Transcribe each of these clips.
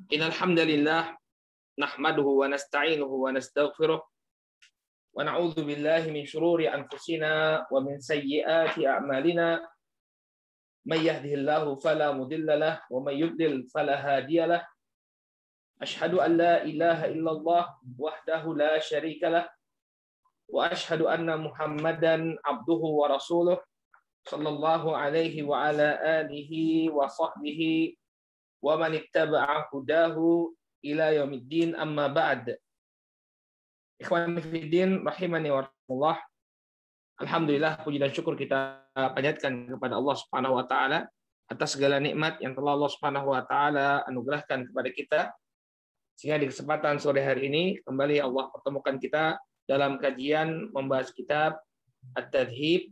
Innal hamdalillah nahmaduhu wa nasta'inuhu wa nastaghfiruh wa na'udzu billahi min shururi anfusina wa min sayyiati a'malina. May yahdihillahu fala mudilla lahu wa may yudlil fala hadiya lahu. Asyhadu an la ilaha illallah wahdahu la syarika lahu wa asyhadu anna Muhammadan abduhu wa rasuluh sallallahu alaihi wa ala alihi wa sahbihi wa man ittaba'a hudahu ila yaumiddin, amma ba'd. Ikhwani fiddin rahimani wa rahmatullah. Alhamdulillah, puji dan syukur kita panjatkan kepada Allah Subhanahu wa taala atas segala nikmat yang telah Allah Subhanahu wa taala anugerahkan kepada kita, sehingga di kesempatan sore hari ini kembali Allah pertemukan kita dalam kajian membahas kitab At-Tadhib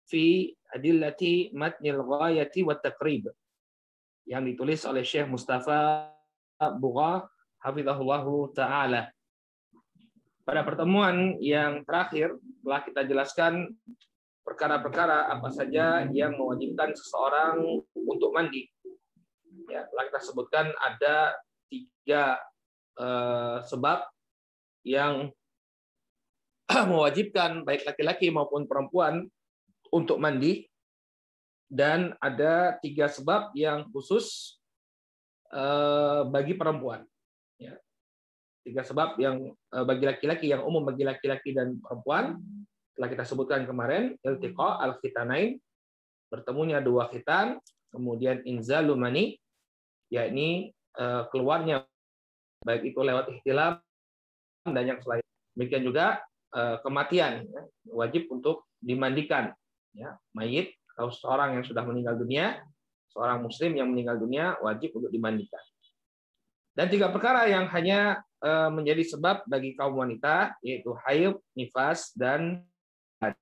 fi Adillati Matnil Ghayati wat Taqrib yang ditulis oleh Syekh Mustafa Bugha hafizahullahu taala. Pada pertemuan yang terakhir telah kita jelaskan perkara-perkara apa saja yang mewajibkan seseorang untuk mandi. Ya, telah kita sebutkan ada 3 sebab yang mewajibkan baik laki-laki maupun perempuan untuk mandi, dan ada 3 sebab yang khusus bagi perempuan. Ya. 3 sebab yang bagi laki-laki, yang umum bagi laki-laki dan perempuan telah kita sebutkan kemarin: iltiqa al-khitanain, bertemunya 2 khitan, kemudian inzalu mani, yakni keluarnya baik itu lewat ihtilam dan yang selain. Demikian juga kematian, ya, wajib untuk dimandikan, ya, mayit atau seorang yang sudah meninggal dunia, seorang muslim yang meninggal dunia wajib untuk dimandikan. Dan 3 perkara yang hanya menjadi sebab bagi kaum wanita, yaitu haid, nifas, dan haid.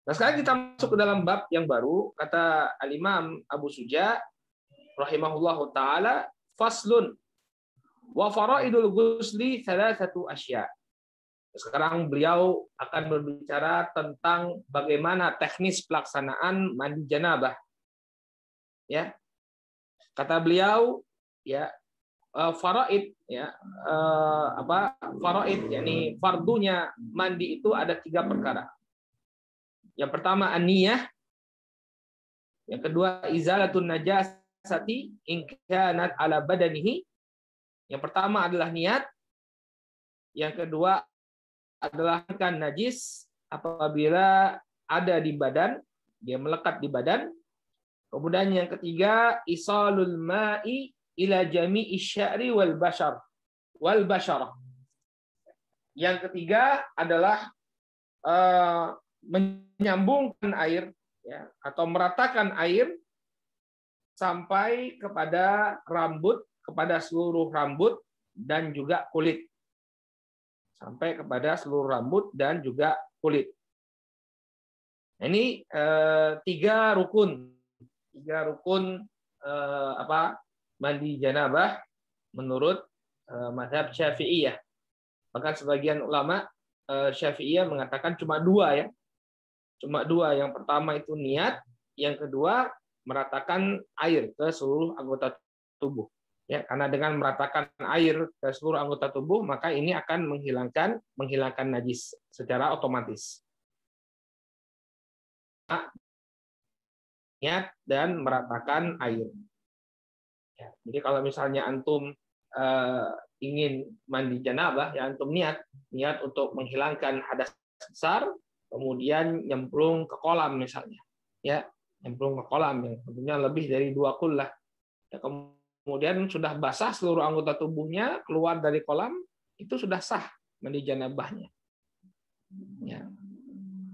Nah, sekarang kita masuk ke dalam bab yang baru. Kata Al-Imam Abu Suja rahimahullahu taala, faslun wa faraidul ghusli thalathatu asya. Sekarang beliau akan berbicara tentang bagaimana teknis pelaksanaan mandi janabah. Ya. Kata beliau, ya, faraid, ya, faraid, yakni fardunya mandi itu ada 3 perkara. Yang pertama an-niyah, yang kedua izalatun najasati in kanat ala badanihi. Yang pertama adalah niat, yang kedua adalah kan najis apabila ada di badan, dia melekat di badan. Kemudian yang ketiga isalul ma'i ila jami'i sya'ri wal basyarah. Yang ketiga adalah menyambungkan air, ya, atau meratakan air sampai kepada rambut, kepada seluruh rambut dan juga kulit. Sampai kepada seluruh rambut dan juga kulit. Ini 3 rukun. 3 rukun mandi janabah menurut mazhab Syafi'iyah. Bahkan sebagian ulama Syafi'iyah mengatakan cuma 2, ya. Cuma 2. Yang pertama itu niat, yang kedua meratakan air ke seluruh anggota tubuh. Ya, karena dengan meratakan air ke seluruh anggota tubuh, maka ini akan menghilangkan najis secara otomatis. Niat dan meratakan air. Ya, jadi kalau misalnya antum ingin mandi janabah, ya antum niat untuk menghilangkan hadas besar, kemudian nyemplung ke kolam misalnya, ya, nyemplung ke kolam yang tentunya lebih dari 2 kullah. Ya, kemudian sudah basah seluruh anggota tubuhnya, keluar dari kolam, itu sudah sah mandi janabahnya. Ya.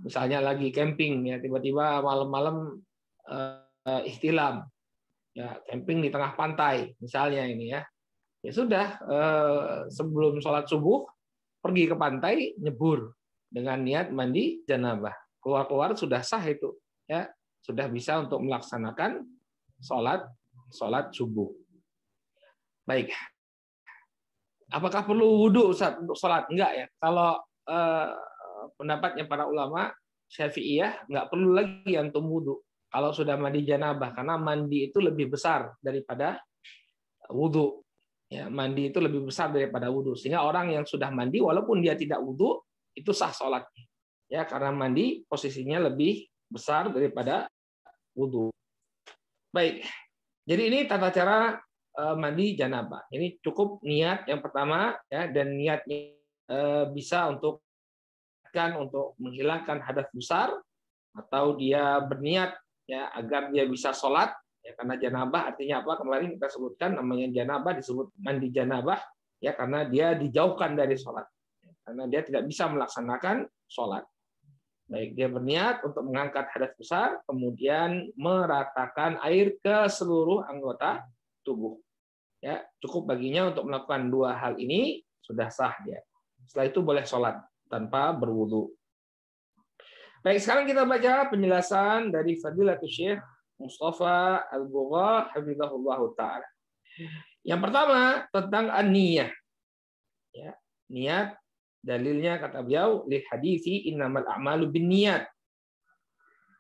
Misalnya lagi camping, ya, tiba-tiba malam-malam ihtilam, ya, camping di tengah pantai misalnya ini, ya. Ya sudah, sebelum sholat subuh pergi ke pantai, nyebur dengan niat mandi janabah. Keluar-keluar sudah sah itu, ya, sudah bisa untuk melaksanakan sholat subuh. Baik. Apakah perlu wudhu Ustaz untuk sholat? Enggak, ya. Kalau pendapatnya para ulama Syafi'iyah, nggak perlu lagi antum wudhu kalau sudah mandi janabah, karena mandi itu lebih besar daripada wudhu. Ya, mandi itu lebih besar daripada wudhu. Sehingga orang yang sudah mandi, walaupun dia tidak wudhu, itu sah sholatnya. Ya, karena mandi posisinya lebih besar daripada wudhu. Baik, jadi ini tata cara mandi janabah. Ini cukup niat yang pertama, ya, dan niatnya bisa untuk menghilangkan hadas besar, atau dia berniat ya agar dia bisa sholat. Ya, karena janabah artinya apa? Kemarin kita sebutkan namanya janabah disebut mandi janabah ya karena dia dijauhkan dari sholat, karena dia tidak bisa melaksanakan sholat. Baik, dia berniat untuk mengangkat hadas besar, kemudian meratakan air ke seluruh anggota tubuh. Ya, cukup baginya untuk melakukan dua hal ini sudah sah dia. Setelah itu boleh sholat tanpa berwudu. Baik, sekarang kita baca penjelasan dari Fadilatul Syekh Mustafa Al-Bugha hafizahullah taala. Yang pertama tentang an-niyah. Ya, niat dalilnya kata beliau li hadisi innamal a'malu binniyat.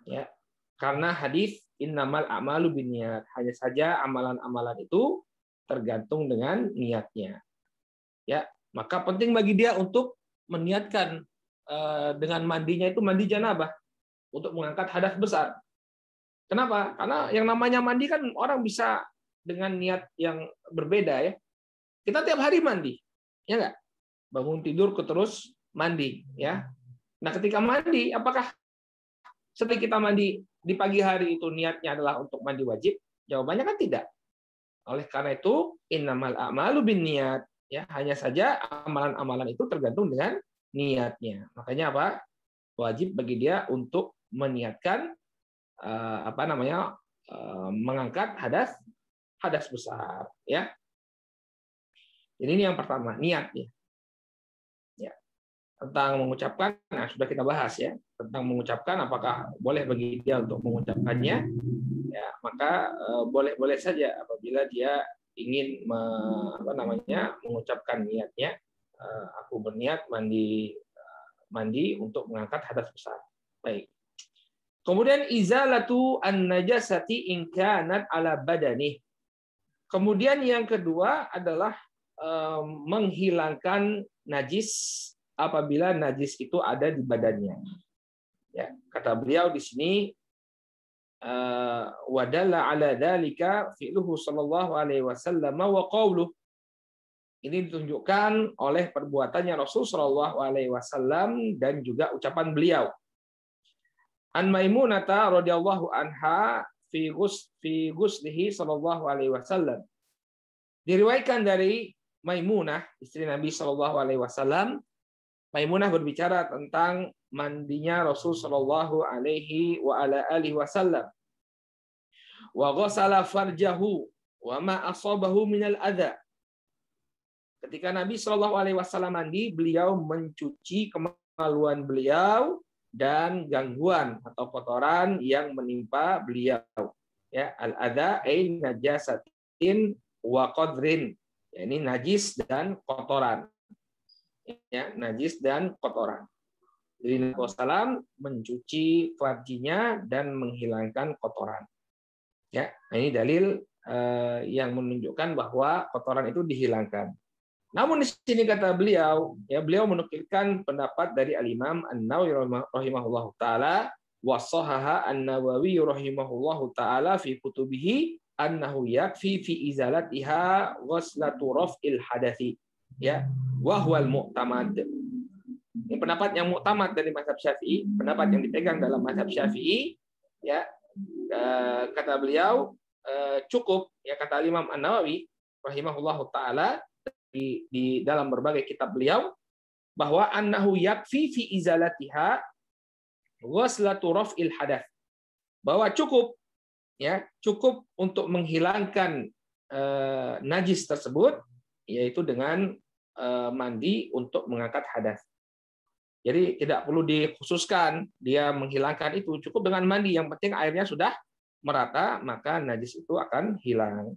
Ya, karena hadis innamal a'malu binniyat, hanya saja amalan-amalan itu tergantung dengan niatnya. Ya, maka penting bagi dia untuk meniatkan dengan mandinya itu mandi janabah untuk mengangkat hadas besar. Kenapa? Karena yang namanya mandi kan orang bisa dengan niat yang berbeda ya. Kita tiap hari mandi, ya nggak? Bangun tidur terus mandi, ya. Nah, ketika mandi, apakah setelah kita mandi di pagi hari itu niatnya adalah untuk mandi wajib? Jawabannya kan tidak. Oleh karena itu, innamal a'malu binniyat, ya, hanya saja amalan-amalan itu tergantung dengan niatnya. Makanya apa? Wajib bagi dia untuk meniatkan mengangkat hadas besar, ya. Jadi ini yang pertama, niatnya. Ya. Tentang mengucapkan, nah sudah kita bahas ya, tentang mengucapkan apakah boleh bagi dia untuk mengucapkannya. Ya, maka boleh-boleh saja apabila dia ingin mengucapkan niatnya, aku berniat mandi untuk mengangkat hadas besar. Baik. Kemudian izalatu an-najasati in kanat ala badani. Kemudian yang kedua adalah menghilangkan najis apabila najis itu ada di badannya. Ya, kata beliau di sini wadalla ala dzalika fi'luhu sallallahu alaihi wasallam wa qawluh. Ini ditunjukkan oleh perbuatannya Rasul sallallahu alaihi wasallam dan juga ucapan beliau. An Maimunah radhiyallahu anha fi ghuslihi sallallahu alaihi wasallam. Diriwayatkan dari Maimunah, istri Nabi sallallahu alaihi wasallam. Maimunah berbicara tentang mandinya Rasul sallallahu alaihi wa ala alihi wasallam. Wa ghassala farjahu wa ma asabahu minal adza. Ketika Nabi sallallahu alaihi wasallam mandi, beliau mencuci kemaluan beliau dan gangguan atau kotoran yang menimpa beliau. Ya, al-adza ay najasatin wa qadrin. Ya, ini najis dan kotoran. Ya, najis dan kotoran. Jadi Nabi SAW mencuci farjinya dan menghilangkan kotoran. Ya, ini dalil yang menunjukkan bahwa kotoran itu dihilangkan. Namun di sini kata beliau, ya beliau menukilkan pendapat dari Al-Imam An-Nawawi rahimahullahu taala wa sahaha An-Nawawi rahimahullahu taala fi kutubihi annahu yakfi fi izalatiha ghuslatu raf'il hadathi. Ya, wa huwal mu'tamad. Ini pendapat yang mu'tamad dari mazhab Syafi'i, pendapat yang dipegang dalam mazhab Syafi'i, ya. Kata beliau cukup, ya kata Imam An-Nawawi rahimahullahu taala di dalam berbagai kitab beliau bahwa annahu yakfi fi izalatiha ghuslatu raf'il hadath, bahwa cukup untuk menghilangkan najis tersebut yaitu dengan mandi untuk mengangkat hadas. Jadi tidak perlu dikhususkan dia menghilangkan itu, cukup dengan mandi, yang penting airnya sudah merata maka najis itu akan hilang.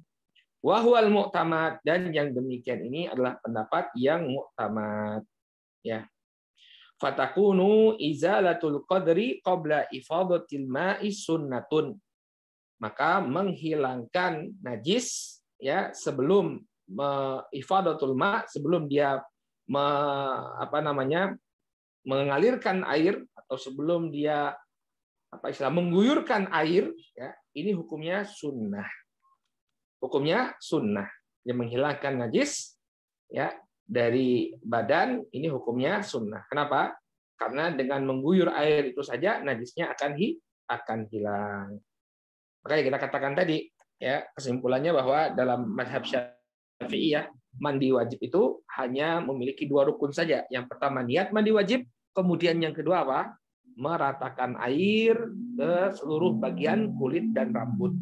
Wahwal mu'tamad, dan yang demikian ini adalah pendapat yang mu'tamad. Ya. Fatakunu izalatul qadri qabla ifadatil ma'i sunnatun. Maka menghilangkan najis ya sebelum ifadatul ma, sebelum dia mengalirkan air atau sebelum dia mengguyurkan air, ya, ini hukumnya sunnah. Hukumnya sunnah. Dia menghilangkan najis, ya, dari badan, ini hukumnya sunnah. Kenapa? Karena dengan mengguyur air itu saja najisnya akan hilang. Makanya kita katakan tadi, ya, kesimpulannya bahwa dalam mazhab Syafi'iyah mandi wajib itu hanya memiliki 2 rukun saja. Yang pertama niat mandi wajib, kemudian yang kedua apa? Meratakan air ke seluruh bagian kulit dan rambut.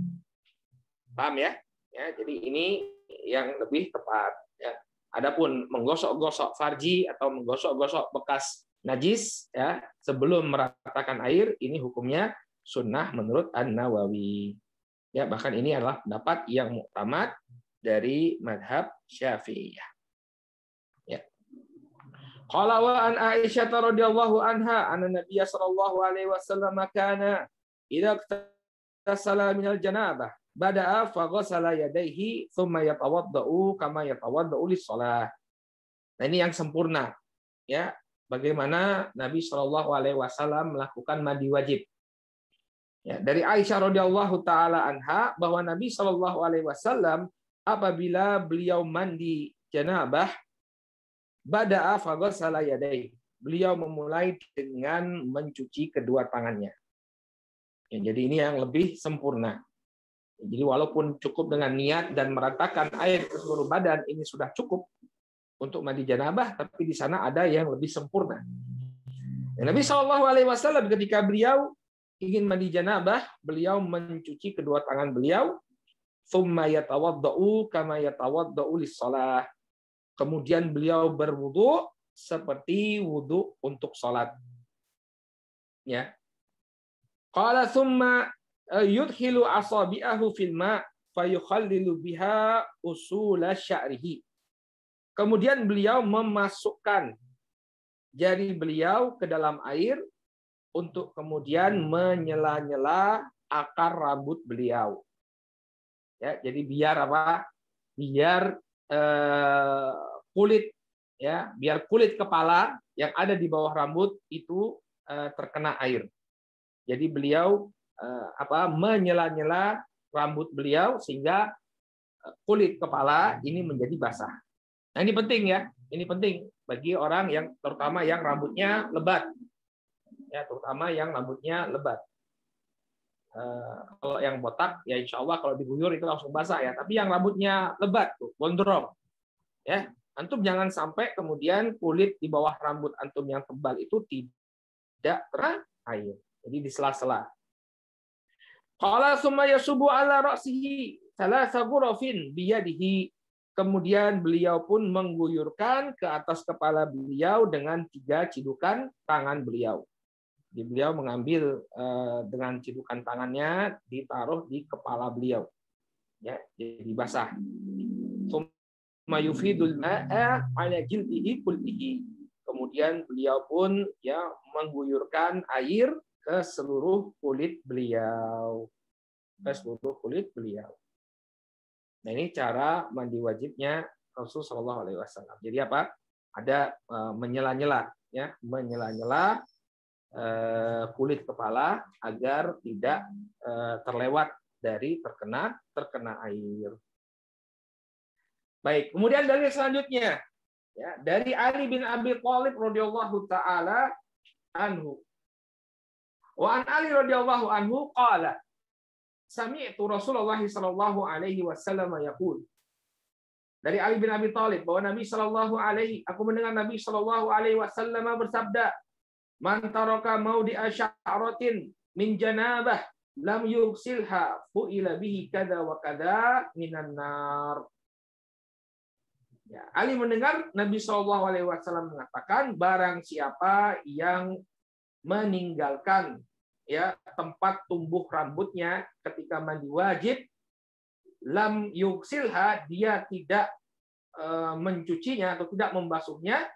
Paham ya? Ya, jadi ini yang lebih tepat. Ya. Adapun menggosok-gosok farji atau menggosok-gosok bekas najis, ya, sebelum meratakan air, ini hukumnya sunnah menurut An-Nawawi. Ya, bahkan ini adalah pendapat yang muktamad dari madhab Syafi'iyah. Ya. Qala wa an Aisyah radhiyallahu anha anna Nabiy sallallahu alaihi wasallam kana idza tasala minal janabah bada'a fa ghassala yadayhi thumma yatawaddau kama yatawaddau lis-shalah. Nah, ini yang sempurna, ya, bagaimana Nabi sallallahu alaihi wasallam melakukan mandi wajib. Ya, dari Aisyah radhiyallahu taala anha bahwa Nabi sallallahu alaihi wasallam apabila beliau mandi janabah, bada'a fa ghassala yadayhi. Beliau memulai dengan mencuci kedua tangannya. Ya, jadi ini yang lebih sempurna. Jadi walaupun cukup dengan niat dan meratakan air ke seluruh badan, ini sudah cukup untuk mandi janabah, tapi di sana ada yang lebih sempurna. Dan Nabi Shallallahu Alaihi Wasallam ketika beliau ingin mandi janabah, beliau mencuci kedua tangan beliau, thumma yatawaddau kama yatawaddau lis-shalah. Kemudian beliau berwudu seperti wudu untuk salat. Ya. Qala thumma yudkhilu asabi'ahu fil ma' fayukhallilu biha usula sya'rihi. Kemudian beliau memasukkan jari beliau ke dalam air untuk kemudian menyela-nyela akar rambut beliau. Ya, jadi biar apa? Biar kulit, ya, biar kulit kepala yang ada di bawah rambut itu terkena air. Jadi beliau menyela-nyela rambut beliau sehingga kulit kepala ini menjadi basah. Nah, ini penting, ya. Ini penting bagi orang yang terutama yang rambutnya lebat. Ya, terutama yang rambutnya lebat. Kalau yang botak ya insya Allah kalau diguyur itu langsung basah, ya. Tapi yang rambutnya lebat tuh, gondrong. Ya, antum jangan sampai kemudian kulit di bawah rambut antum yang tebal itu tidak terkena air. Jadi di sela-sela. Qala summa yasubu ala ra'sihi thalatha ghurafin biyadihi. Kemudian beliau pun mengguyurkan ke atas kepala beliau dengan 3 cidukan tangan beliau. Jadi beliau mengambil dengan cidukan tangannya ditaruh di kepala beliau. Ya, jadi basah. Summa yufidul ma'a ala jildihi kullihi. Kemudian beliau pun ya mengguyurkan air ke seluruh kulit beliau. Nah, ini cara mandi wajibnya Rasul Shallallahu Alaihi Wasallam. Jadi apa? Ada menyela-nyela, ya, menyela-nyela kulit kepala agar tidak terlewat dari terkena air. Baik. Kemudian dalil selanjutnya, ya, dari Ali bin Abi Thalib radhiyallahu taala anhu. Wa an Ali radhiyallahu anhu qala sami'tu Rasulullah sallallahu alaihi wasallam yaqul. Dari Ali bin Abi Thalib bahwa aku mendengar Nabi sallallahu alaihi wasallam bersabda, "Man taraka maudi'a sya'ratin min janabah lam yughsilha fu'ila bihi kada wa kada minan nar." Ya, Ali mendengar Nabi sallallahu alaihi wasallam mengatakan, barang siapa yang meninggalkan, ya, tempat tumbuh rambutnya ketika mandi wajib, lam yugsilha, dia tidak mencucinya atau tidak membasuhnya,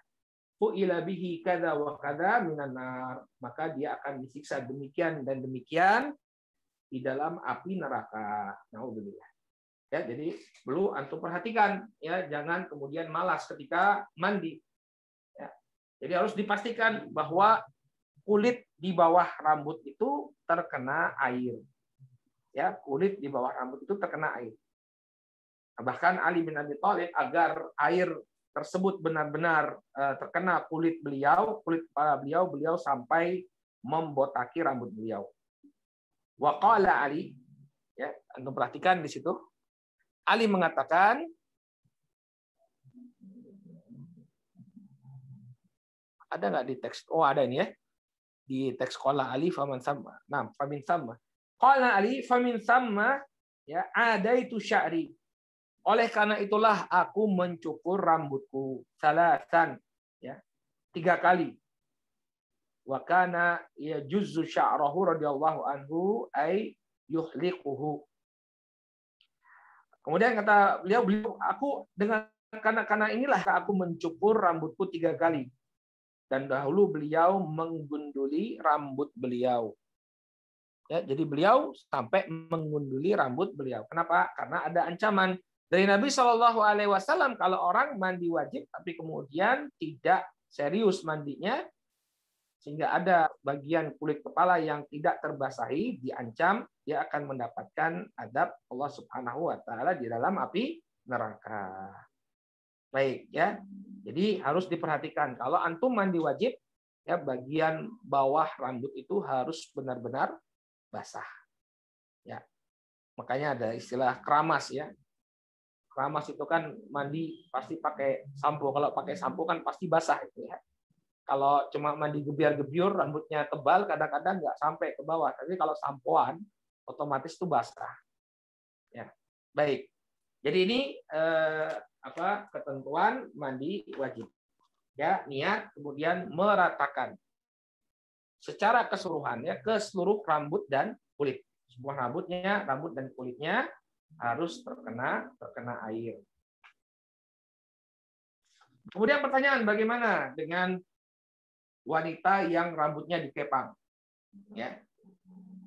fu'ila bihi kada wa kada minan nar, maka dia akan disiksa demikian dan demikian di dalam api neraka. Naudzubillah. Ya, jadi perlu antum perhatikan ya, jangan kemudian malas ketika mandi. Ya. Jadi harus dipastikan bahwa kulit di bawah rambut itu terkena air. Ya, kulit di bawah rambut itu terkena air. Bahkan Ali bin Abi Thalib agar air tersebut benar-benar terkena kulit kepala beliau, beliau sampai membotaki rambut beliau. Wa qala Ali, ya, antum perhatikan di situ. Ali mengatakan, ada nggak di teks? Oh, ada ini ya. Di teks qala Ali faman sama. Nah, famin sama. Qala Ali famin sama, ya, ada itu sya'ri. Oleh karena itulah aku mencukur rambutku salasan, ya, 3 kali. Wa kana yajuzzu sya'rahu radhiyallahu anhu ay yuhliquhu. Kemudian kata beliau, aku dengan karena inilah aku mencukur rambutku 3 kali. Dan dahulu beliau menggunduli rambut beliau. Ya, jadi beliau sampai menggunduli rambut beliau. Kenapa? Karena ada ancaman dari Nabi Shallallahu Alaihi Wasallam kalau orang mandi wajib tapi kemudian tidak serius mandinya, sehingga ada bagian kulit kepala yang tidak terbasahi, diancam dia akan mendapatkan adab Allah Subhanahu Wa Taala di dalam api neraka. Baik ya, jadi harus diperhatikan kalau antum mandi wajib, ya, bagian bawah rambut itu harus benar-benar basah. Ya, makanya ada istilah keramas ya. Keramas itu kan mandi pasti pakai sampo. Kalau pakai sampo kan pasti basah itu ya. Kalau cuma mandi gebiar-gebiur, rambutnya tebal, kadang-kadang nggak sampai ke bawah. Tapi kalau sampoan, otomatis itu basah. Ya, baik. Jadi ini ketentuan mandi wajib. Ya, niat kemudian meratakan secara keseluruhan ya ke seluruh rambut dan kulit. Semua rambut dan kulitnya harus terkena air. Kemudian pertanyaan, bagaimana dengan wanita yang rambutnya dikepang? Ya.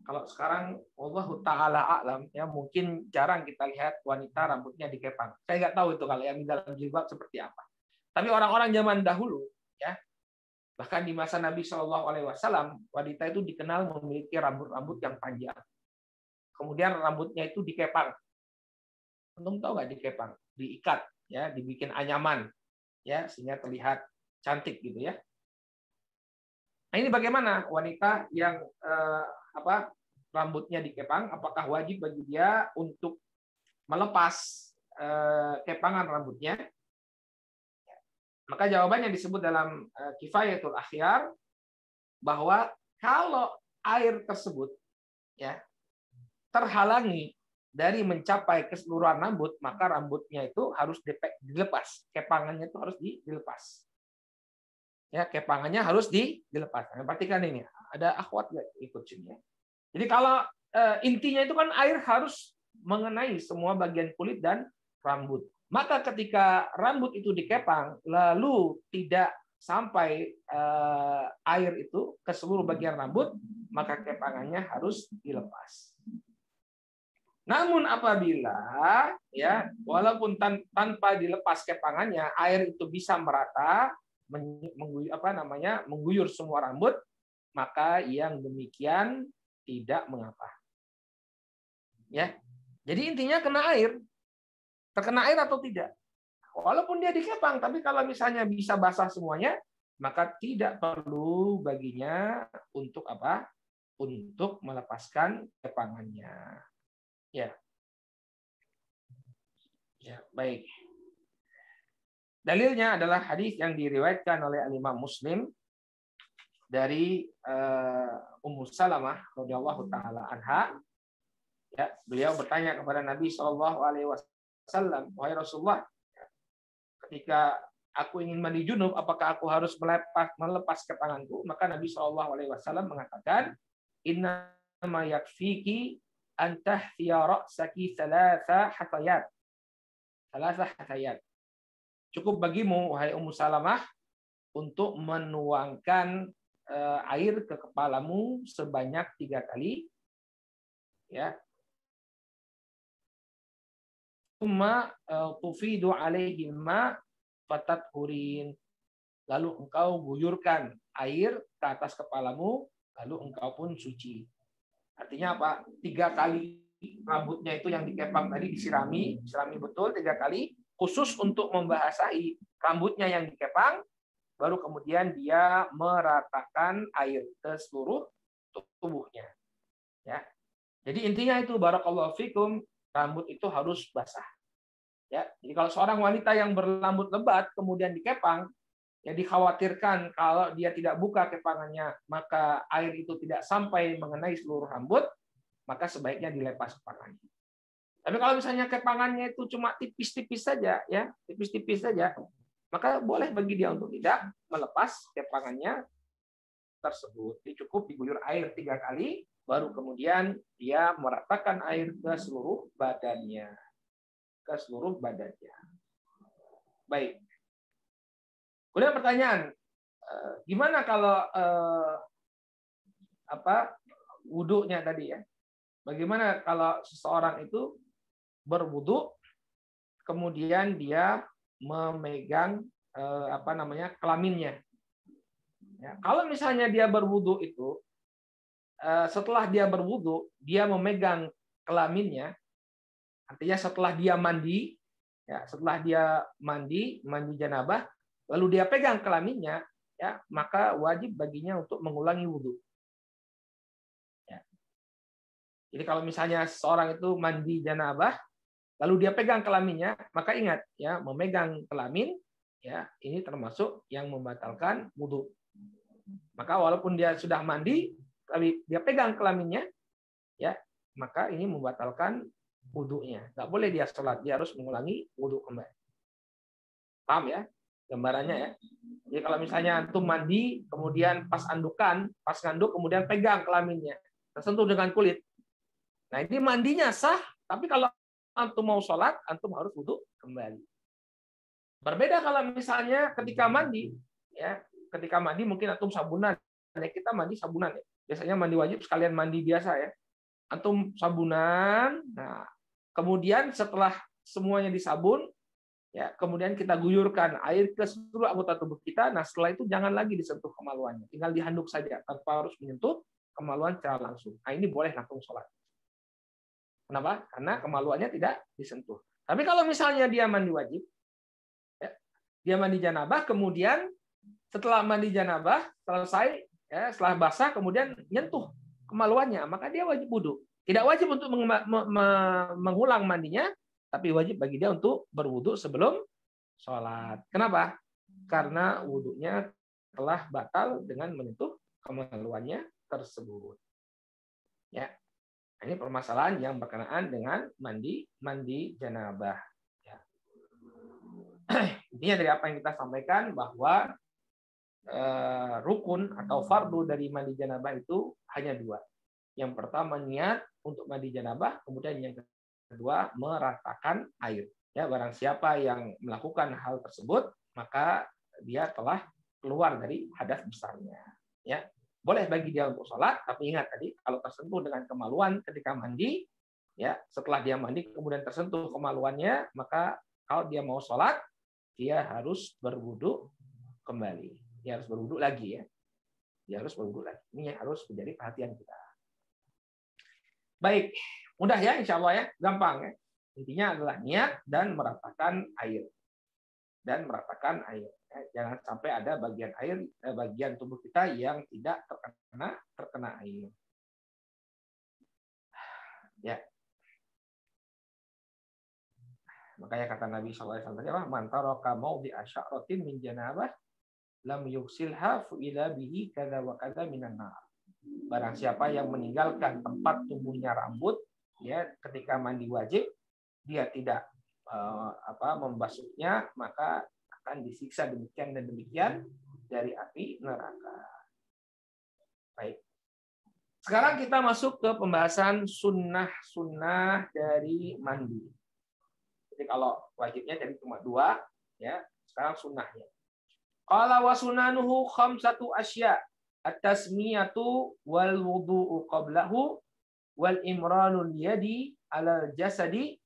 Kalau sekarang Allah Ta'ala a'lam, ya, mungkin jarang kita lihat wanita rambutnya dikepang. Saya nggak tahu itu kalau yang di dalam jilbab seperti apa. Tapi orang-orang zaman dahulu, ya, bahkan di masa Nabi Shallallahu Alaihi Wasallam, wanita itu dikenal memiliki rambut-rambut yang panjang. Kemudian rambutnya itu dikepang. Antum tahu nggak dikepang? Diikat, ya, dibikin anyaman, ya, sehingga terlihat cantik gitu ya. Nah, ini bagaimana wanita yang rambutnya dikepang? Apakah wajib bagi dia untuk melepas kepangan rambutnya? Maka jawabannya disebut dalam Kifayatul Akhyar bahwa kalau air tersebut, ya, terhalangi dari mencapai keseluruhan rambut, maka rambutnya itu harus dilepas, kepangannya itu harus dilepas. Ya, kepangannya harus dilepas. Nah, perhatikan ini, ada akhwat nggak ikut sini ya. Jadi kalau intinya itu kan air harus mengenai semua bagian kulit dan rambut. Maka ketika rambut itu dikepang, lalu tidak sampai air itu ke seluruh bagian rambut, maka kepangannya harus dilepas. Namun apabila, ya, walaupun tanpa dilepas kepangannya, air itu bisa merata, mengguyur semua rambut, maka yang demikian tidak mengapa. Ya, jadi intinya kena air, terkena air atau tidak. Walaupun dia dikepang, tapi kalau misalnya bisa basah semuanya, maka tidak perlu baginya untuk apa? Untuk melepaskan kepangannya. Ya. Ya, baik. Dalilnya adalah hadis yang diriwayatkan oleh Imam Muslim dari Ummu Salamah radhiyallahu taala anha. Ya, beliau bertanya kepada Nabi Shallallahu alaihi wasallam, "Wahai Rasulullah, ketika aku ingin mandi junub, apakah aku harus melepas kepanganku?" Maka Nabi Shallallahu alaihi wasallam mengatakan, "Inna ma yakfiki an tahfiya ra'saki thalatha hatayat." Cukup bagimu, wahai Ummu Salamah, untuk menuangkan air ke kepalamu sebanyak 3 kali, ya. summa tufidu alaihi ma fatathurin. Lalu engkau guyurkan air ke atas kepalamu, lalu engkau pun suci. Artinya apa? 3 kali rambutnya itu yang dikepang tadi disirami betul 3 kali, khusus untuk membasahi rambutnya yang dikepang, baru kemudian dia meratakan air ke seluruh tubuhnya. Ya. Jadi intinya itu barakallahu fikum, rambut itu harus basah. Ya. Jadi kalau seorang wanita yang berrambut lebat kemudian dikepang, ya dikhawatirkan kalau dia tidak buka kepangannya, maka air itu tidak sampai mengenai seluruh rambut, maka sebaiknya dilepas kepangannya. Tapi kalau misalnya kepangannya itu cuma tipis-tipis saja, ya tipis-tipis saja, maka boleh bagi dia untuk tidak melepas kepangannya tersebut. Ini cukup diguyur air 3 kali, baru kemudian dia meratakan air ke seluruh badannya. Ke seluruh badannya. Baik. Kemudian pertanyaan, gimana kalau wudunya tadi ya? Bagaimana kalau seseorang itu berwudu, kemudian dia memegang kelaminnya. Ya, kalau misalnya dia berwudu itu, setelah dia berwudu, dia memegang kelaminnya, artinya setelah dia mandi, ya, setelah dia mandi janabah, lalu dia pegang kelaminnya, ya, maka wajib baginya untuk mengulangi wudu. Ya. Jadi kalau misalnya seorang itu mandi janabah, lalu dia pegang kelaminnya, maka ingat, ya, memegang kelamin, ya, ini termasuk yang membatalkan wudu. Maka walaupun dia sudah mandi, tapi dia pegang kelaminnya, ya, maka ini membatalkan wudunya. Nggak boleh dia sholat, dia harus mengulangi wudu kembali. Paham ya gambarannya ya? Jadi kalau misalnya antum mandi, kemudian pas nganduk, kemudian pegang kelaminnya, tersentuh dengan kulit. Nah ini mandinya sah, tapi kalau antum mau sholat, antum harus wudu kembali. Berbeda kalau misalnya ketika mandi, ya, ketika mandi mungkin antum sabunan, ya, kita mandi sabunan ya. Biasanya mandi wajib sekalian mandi biasa ya. Antum sabunan, nah kemudian setelah semuanya disabun, ya kemudian kita guyurkan air ke seluruh anggota tubuh kita. Nah setelah itu jangan lagi disentuh kemaluannya, tinggal dihanduk saja tanpa harus menyentuh kemaluan secara langsung. Nah ini boleh langsung sholat. Kenapa? Karena kemaluannya tidak disentuh. Tapi kalau misalnya dia mandi wajib, ya, dia mandi janabah, kemudian setelah mandi janabah selesai, ya, setelah basah kemudian nyentuh kemaluannya, maka dia wajib wudu. Tidak wajib untuk mengulang mandinya, tapi wajib bagi dia untuk berwudu sebelum sholat. Kenapa? Karena wudunya telah batal dengan menyentuh kemaluannya tersebut. Ya, ini permasalahan yang berkenaan dengan mandi janabah. Ya. Intinya dari apa yang kita sampaikan bahwa rukun atau fardu dari mandi janabah itu hanya 2. Yang pertama niat untuk mandi janabah, kemudian yang kedua meratakan air. Ya, barang siapa yang melakukan hal tersebut, maka dia telah keluar dari hadas besarnya. Ya, boleh bagi dia untuk sholat, tapi ingat tadi kalau tersentuh dengan kemaluan ketika mandi, ya setelah dia mandi kemudian tersentuh kemaluannya, maka kalau dia mau sholat, dia harus berwudu kembali. Dia harus berwudu lagi ya. Dia harus berwudu lagi. Ini yang harus menjadi perhatian kita. Baik, mudah ya insya Allah ya, gampang ya. Intinya adalah niat dan meratakan air. Dan meratakan air. Jangan sampai ada bagian tubuh kita yang tidak terkena air. Ya. Makanya kata Nabi SAW, man taraka maudhi asy'aratin min janabah lam yuksilha ila bihi kadza wa kadza minan nar. Barang siapa yang meninggalkan tempat tumbuhnya rambut, ya ketika mandi wajib, dia tidak membasuhnya, maka akan disiksa demikian dan demikian dari api neraka. Baik. Sekarang kita masuk ke pembahasan sunnah dari mandi. Jadi kalau wajibnya jadi cuma 2, ya. Sekarang sunnahnya. Qala wa sunanuhu khamsatu asya. At-tasmiyatu wal wudu'u qablahu wal imranul yadi 'alal jasadi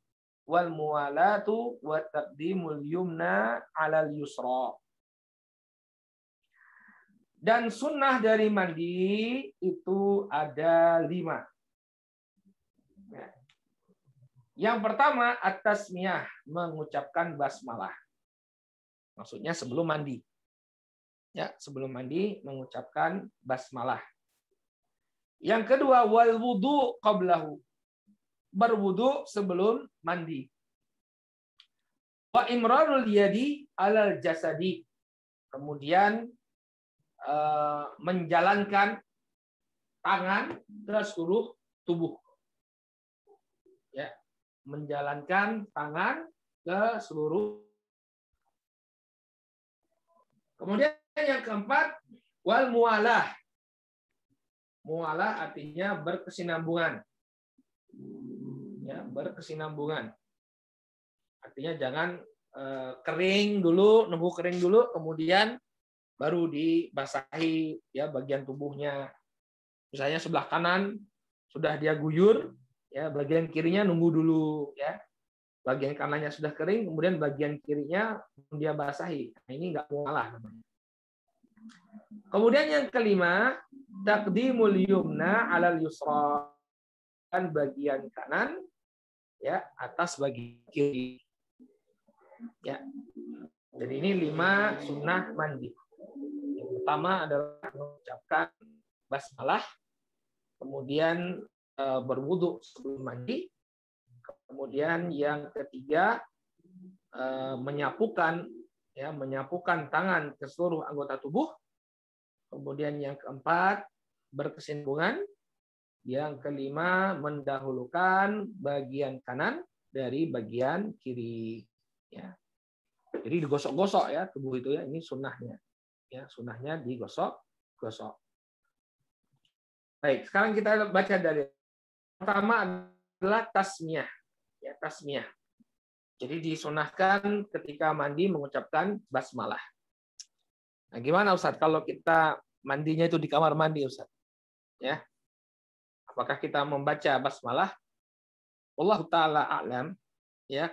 wal muwalatu wa taqdimul yumna 'alal yusra. Dan sunnah dari mandi itu ada 5. Yang pertama at-tasmiyah, mengucapkan basmalah. Maksudnya sebelum mandi. Ya, sebelum mandi mengucapkan basmalah. Yang kedua wal wudu qablahu, berwudu sebelum mandi. Wa imrarul yadi 'alal jasadi, kemudian menjalankan tangan ke seluruh tubuh. Ya, menjalankan tangan ke seluruh. Kemudian yang keempat wal mualah. Mualah artinya berkesinambungan. Ya, berkesinambungan. Artinya jangan kering dulu, nunggu kering dulu, kemudian baru dibasahi ya bagian tubuhnya. Misalnya sebelah kanan sudah dia guyur, ya bagian kirinya nunggu dulu, ya. Bagian kanannya sudah kering, kemudian bagian kirinya dia basahi. Nah, ini enggak mualah namanya. Kemudian yang kelima, taqdimul yumna 'alal yusra, kan bagian kanan ya atas bagian kiri. Ya. Jadi ini 5 sunnah mandi. Yang pertama adalah mengucapkan basmalah, kemudian berwudu sebelum mandi, kemudian yang ketiga menyapukan tangan ke seluruh anggota tubuh, kemudian yang keempat berkesinambungan, yang kelima mendahulukan bagian kanan dari bagian kiri. Ya. Jadi digosok-gosok ya tubuh itu ya, ini sunnahnya. Ya, sunnahnya digosok-gosok. Baik, sekarang kita baca dari pertama adalah tasmiyah. Ya, tasmiyah. Jadi disunahkan ketika mandi mengucapkan basmalah. Nah, gimana Ustaz kalau kita mandinya itu di kamar mandi Ustaz? Ya. Apakah kita membaca basmalah? Allah taala a'lam, ya.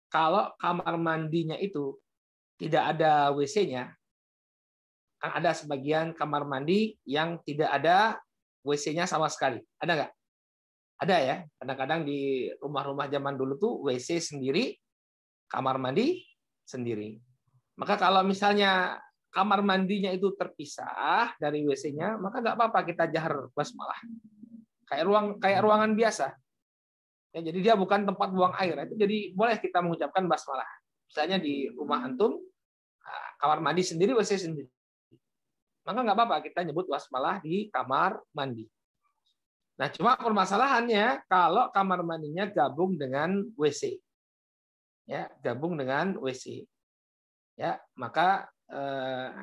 Kalau kamar mandinya itu tidak ada WC-nya, kan ada sebagian kamar mandi yang tidak ada WC-nya sama sekali. Ada nggak? Ada ya. Kadang-kadang di rumah-rumah zaman dulu tuh WC sendiri, kamar mandi sendiri. Maka kalau misalnya kamar mandinya itu terpisah dari WC-nya, maka nggak apa-apa kita jahar basmalah. Kayak ruangan biasa. Ya, jadi dia bukan tempat buang air. Itu jadi boleh kita mengucapkan basmalah. Misalnya di rumah antum, kamar mandi sendiri, WC sendiri. Maka nggak apa-apa kita nyebut basmalah di kamar mandi. Nah, cuma permasalahannya kalau kamar mandinya gabung dengan WC. Ya, gabung dengan WC. Ya, maka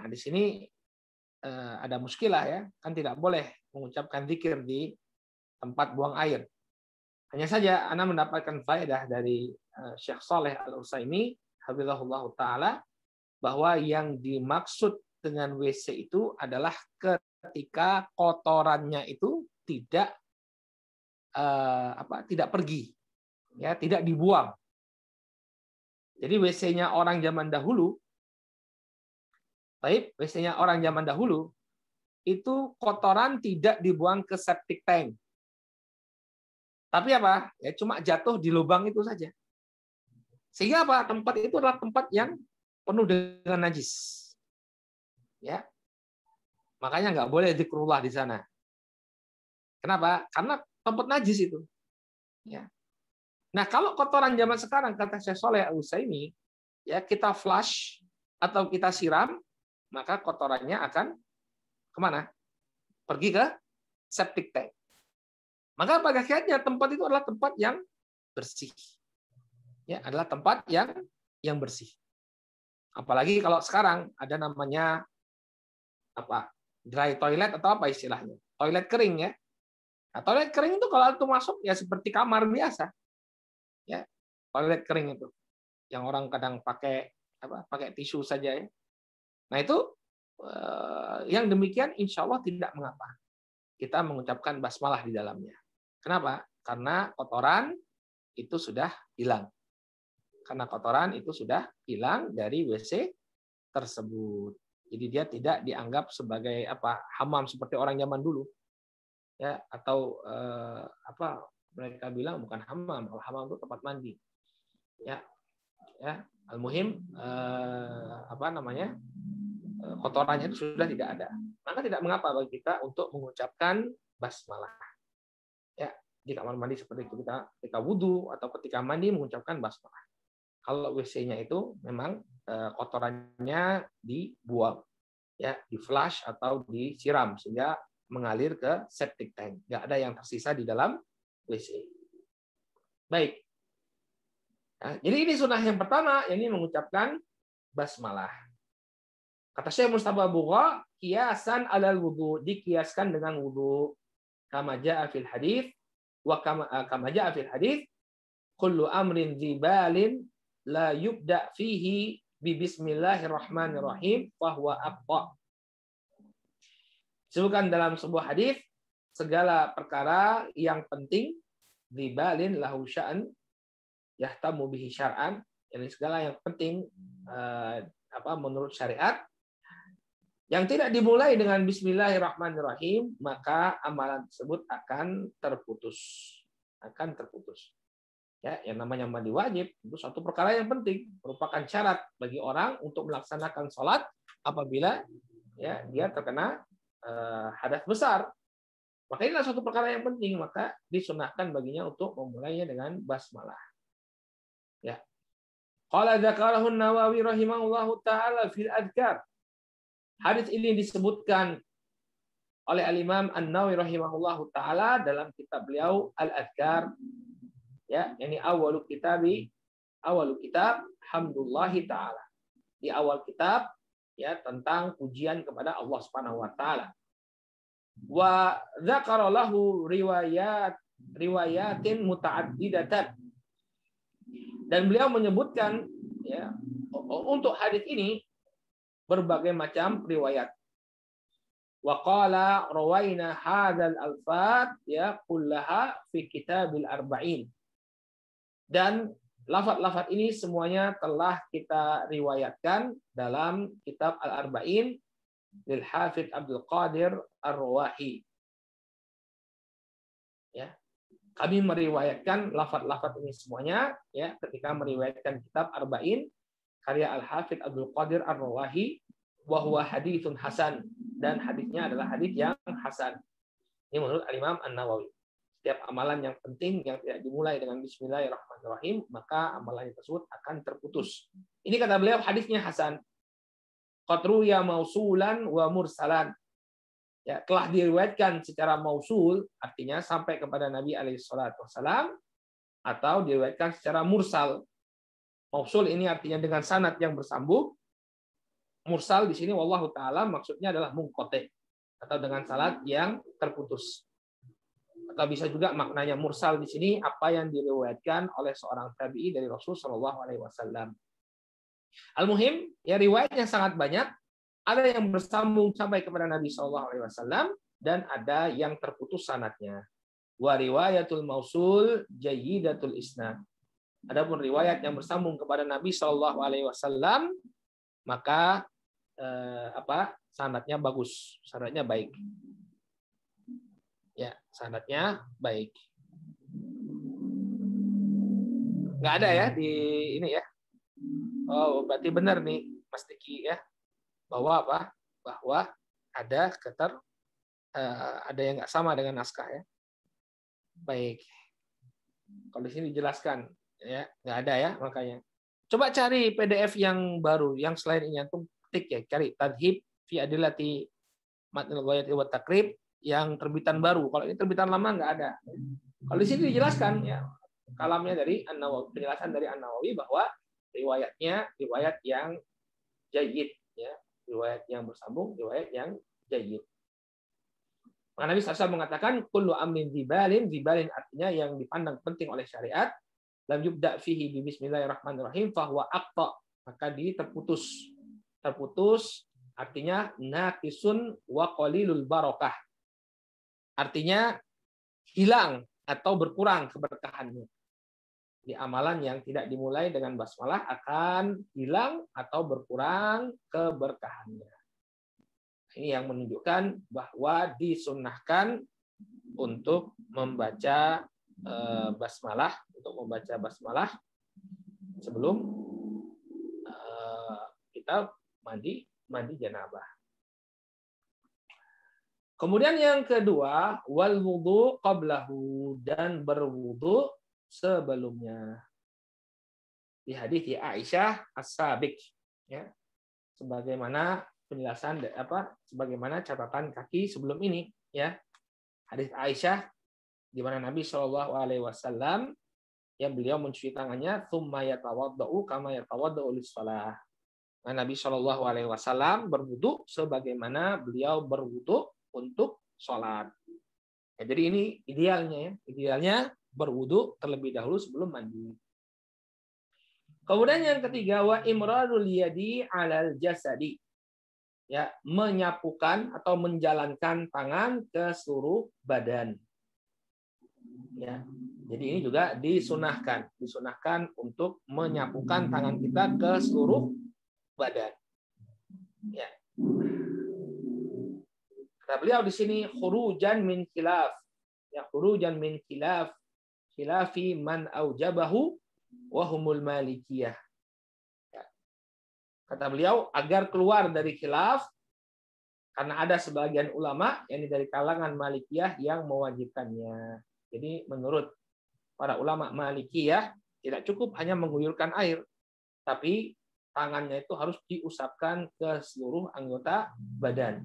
di sini ada muskilah ya. Kan tidak boleh mengucapkan zikir di tempat buang air. Hanya saja Anda mendapatkan faedah dari Syekh Saleh Al-Utsaimin hafizahullah taala bahwa yang dimaksud dengan WC itu adalah ketika kotorannya itu tidak pergi, ya, tidak dibuang. Jadi WC-nya orang zaman dahulu, WC-nya orang zaman dahulu itu kotoran tidak dibuang ke septic tank. Tapi apa? Ya cuma jatuh di lubang itu saja. Sehingga apa? Tempat itu adalah tempat yang penuh dengan najis. Ya. Makanya nggak boleh zikrullah di sana. Kenapa? Karena tempat najis itu. Ya. Nah, kalau kotoran zaman sekarang kata Syekh Shalih Al-Utsaimin, ya kita flush atau kita siram, maka kotorannya akan kemana? Pergi ke septic tank. Maka pada akhirnya tempat itu adalah tempat yang bersih. Ya, adalah tempat yang bersih. Apalagi kalau sekarang ada namanya dry toilet atau apa istilahnya? Toilet kering ya. Nah, toilet kering itu kalau itu masuk ya seperti kamar biasa. Ya, toilet kering itu. Yang orang kadang pakai tisu saja ya. Nah, itu yang demikian insya Allah tidak mengapa. Kita mengucapkan basmalah di dalamnya. Kenapa? Karena kotoran itu sudah hilang. Karena kotoran itu sudah hilang dari WC tersebut. Jadi dia tidak dianggap sebagai hamam seperti orang zaman dulu. Ya, atau mereka bilang bukan hamam, kalau hamam itu tempat mandi. Ya. Ya, al-muhim kotorannya itu sudah tidak ada. Maka tidak mengapa bagi kita untuk mengucapkan basmalah. Ya, di kamar mandi seperti itu ketika wudu atau ketika mandi mengucapkan basmalah. Kalau WC-nya itu memang kotorannya dibuang, ya, di flush atau disiram sehingga mengalir ke septic tank. Nggak ada yang tersisa di dalam WC. Baik. Nah, jadi ini sunnah yang pertama, ini mengucapkan basmalah. Kata Syekh Mustafa Bugha, kiasan alal wudu, dikiaskan dengan wudu. Kama ja'a fil hadits wa kama ja'a fil hadits kullu amrin dzibalin la yubda fihi bi bismillahirrahmanirrahim fa huwa aqta. Disebutkan dalam sebuah hadis, segala perkara yang penting dzibalin lahu sya'an yahtamu bihi syar'an, yani segala yang penting menurut syariat yang tidak dimulai dengan bismillahirrahmanirrahim, maka amalan tersebut akan terputus. Ya, yang namanya mandi wajib itu suatu perkara yang penting, merupakan syarat bagi orang untuk melaksanakan sholat apabila ya dia terkena hadas besar. Maka inilah suatu perkara yang penting, maka disunahkan baginya untuk memulainya dengan basmalah. Ya. Qala dzakarahu an-Nawawi rahimahullahu taala fil adhkar. Hadis ini disebutkan oleh Al-Imam An-Nawawi rahimahullahu taala dalam kitab beliau Al-Adhkar. Ya, ini awal kitab hamdulillahi taala. Di awal kitab ya tentang pujian kepada Allah Subhanahu wa taala. Wa dzakara lahu riwayatin muta'addidatan. Dan beliau menyebutkan ya untuk hadis ini berbagai macam riwayat. Wa qala rawaina hadzal alfat ya kullaha fi kitabil arba'in. Dan lafaz-lafaz ini semuanya telah kita riwayatkan dalam kitab Al-Arba'in lil Hafidz Abdul Qadir Ar-Rawahi. Ya. Kami meriwayatkan lafaz-lafaz ini semuanya ya ketika meriwayatkan kitab Arba'in karya Al-Hafidz Abdul Qadir Ar-Rawahi, wa huwa haditsun hasan, dan hadisnya adalah hadis yang hasan. Ini menurut Al-Imam An-Nawawi. Setiap amalan yang penting yang tidak dimulai dengan bismillahirrahmanirrahim, maka amalan tersebut akan terputus. Ini kata beliau hadisnya hasan. Qatru ya mausulan wa mursalan. Ya, telah diriwayatkan secara mausul, artinya sampai kepada Nabi alaihi salatu wasalam, atau diriwayatkan secara mursal. Mausul ini artinya dengan sanad yang bersambung. Mursal di sini wallahu taala maksudnya adalah munqati, atau dengan sanad yang terputus. Atau bisa juga maknanya mursal di sini apa yang diriwayatkan oleh seorang tabi'i dari Rasul sallallahu alaihi wasallam. Al-muhim, ya riwayatnya sangat banyak. Ada yang bersambung sampai kepada Nabi sallallahu alaihi wasallam dan ada yang terputus sanadnya. Wa riwayatul mausul jayyidatul isnad. Adapun riwayat yang bersambung kepada Nabi sallallahu alaihi wasallam maka sanadnya bagus, sanadnya baik. Ya, sanadnya baik. Nggak ada ya di ini ya. Oh, berarti benar nih Mas Diki ya. Bahwa Bahwa ada ada yang nggak sama dengan naskah ya. Baik. Kalau di sini dijelaskan ya, nggak ada ya makanya. Coba cari PDF yang baru, yang selain ini antum ketik ya, cari Tadhib fi Adillati Matnul Ghayat wa Taqrib yang terbitan baru. Kalau ini terbitan lama nggak ada. Kalau di sini dijelaskan ya, kalamnya dari An-Nawawi, penjelasan dari An-Nawawi bahwa riwayatnya riwayat yang jayyid ya, riwayat yang bersambung, riwayat yang jayyid. Maka Nabi SAW mengatakan kullu amrin dzibalin artinya yang dipandang penting oleh syariat, lam yubda fihi bi bismillahirrahmanirrahim fa huwa aqta, maka terputus. Terputus artinya naqisun wa qalilul barakah. Artinya hilang atau berkurang keberkahannya. di amalan yang tidak dimulai dengan basmalah akan hilang atau berkurang keberkahannya. Ini yang menunjukkan bahwa disunnahkan untuk membaca basmalah, sebelum kita mandi janabah. Kemudian yang kedua, wal wudu qablahu, dan berwudu sebelumnya. Di hadis Aisyah as-sabiq, ya. Sebagaimana penjelasan sebagaimana catatan kaki sebelum ini, ya. Hadis Aisyah di mana Nabi Shallallahu alaihi wasallam yang beliau mencuci tangannya tsumma yatawaddau kama yatawaddau lis-shalah. Nah, Nabi Shallallahu alaihi wasallam berwudu sebagaimana beliau berwudu untuk sholat. Ya, jadi ini idealnya, ya. Idealnya berwudu terlebih dahulu sebelum mandi. Kemudian yang ketiga, wa imrarul yadi 'alal jasadi. Ya, menyapukan atau menjalankan tangan ke seluruh badan. Ya. Jadi ini juga disunahkan untuk menyapukan tangan kita ke seluruh badan. Ya. Kata beliau di sini khurujan min khilaf. Ya, khurujan min khilaf. Khilafi man aujabahu wa humul malikiyah. Ya. Kata beliau agar keluar dari khilaf karena ada sebagian ulama yakni dari kalangan Malikiyah yang mewajibkannya. Jadi menurut para ulama Malikiyah tidak cukup hanya mengguyurkan air, tapi tangannya itu harus diusapkan ke seluruh anggota badan.